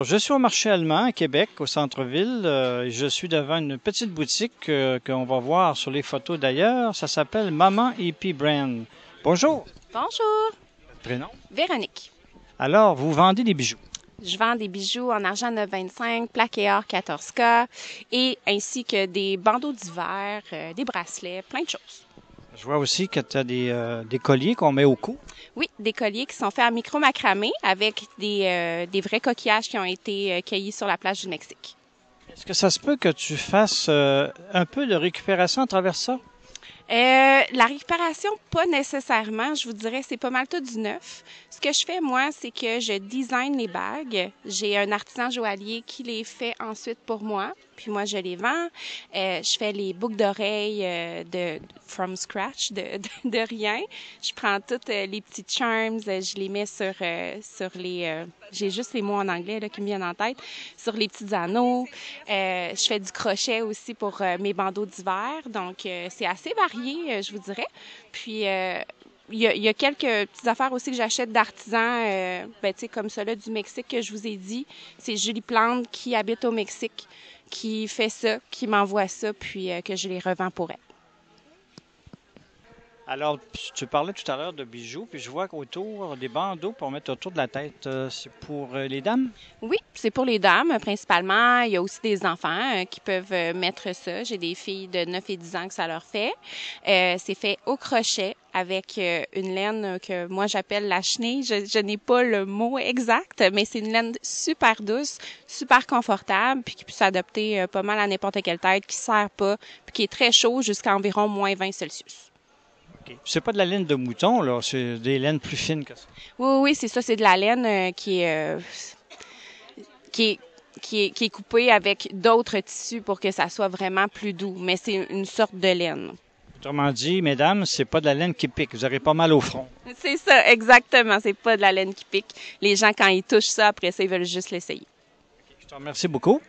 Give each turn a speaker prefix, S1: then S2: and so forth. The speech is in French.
S1: Je suis au marché allemand à Québec, au centre-ville. Je suis devant une petite boutique qu'on va voir sur les photos d'ailleurs. Ça s'appelle Maman Hippie Brand. Bonjour,
S2: Bonjour,
S1: prénom.
S2: Véronique.
S1: Alors, vous vendez des bijoux.
S2: Je vends des bijoux en argent 9,25, plaqué or 14K et ainsi que des bandeaux d'hiver, des bracelets, plein de choses.
S1: Je vois aussi que tu as des colliers qu'on met au cou.
S2: Oui, des colliers qui sont faits en micro-macramé avec des vrais coquillages qui ont été cueillis sur la plage du Mexique.
S1: Est-ce que ça se peut que tu fasses un peu de récupération à travers ça?
S2: La récupération, pas nécessairement. Je vous dirais, c'est pas mal tout du neuf. Ce que je fais, moi, c'est que je design les bagues. J'ai un artisan joaillier qui les fait ensuite pour moi. Puis moi, je les vends. Je fais les boucles d'oreilles de from scratch, de rien. Je prends toutes les petits charms, je les mets sur les... j'ai juste les mots en anglais là, qui me viennent en tête. Sur les petits anneaux. Je fais du crochet aussi pour mes bandeaux d'hiver. Donc, c'est assez varié, je vous dirais. Puis, il y a quelques petites affaires aussi que j'achète d'artisans, tu sais, comme ceux-là du Mexique que je vous ai dit. C'est Julie Plante qui habite au Mexique, qui fait ça, qui m'envoie ça, puis que je les revends pour elle.
S1: Alors, tu parlais tout à l'heure de bijoux, puis je vois qu'autour des bandeaux pour mettre autour de la tête, c'est pour les dames?
S2: Oui, c'est pour les dames principalement. Il y a aussi des enfants qui peuvent mettre ça. J'ai des filles de 9 et 10 ans que ça leur fait. C'est fait au crochet avec une laine que moi j'appelle la chenille. Je n'ai pas le mot exact, mais c'est une laine super douce, super confortable, puis qui peut s'adapter pas mal à n'importe quelle tête, qui serre pas, puis qui est très chaud jusqu'à environ moins 20 Celsius.
S1: OK. C'est pas de la laine de mouton, là, c'est des laines plus fines que ça.
S2: Oui, oui, c'est ça, c'est de la laine qui est qui est coupé avec d'autres tissus pour que ça soit vraiment plus doux, mais c'est une sorte de laine.
S1: Autrement dit, mesdames, c'est pas de la laine qui pique. Vous aurez pas mal au front.
S2: C'est ça, exactement. C'est pas de la laine qui pique. Les gens, quand ils touchent ça, après ça, ils veulent juste l'essayer.
S1: Je te remercie beaucoup.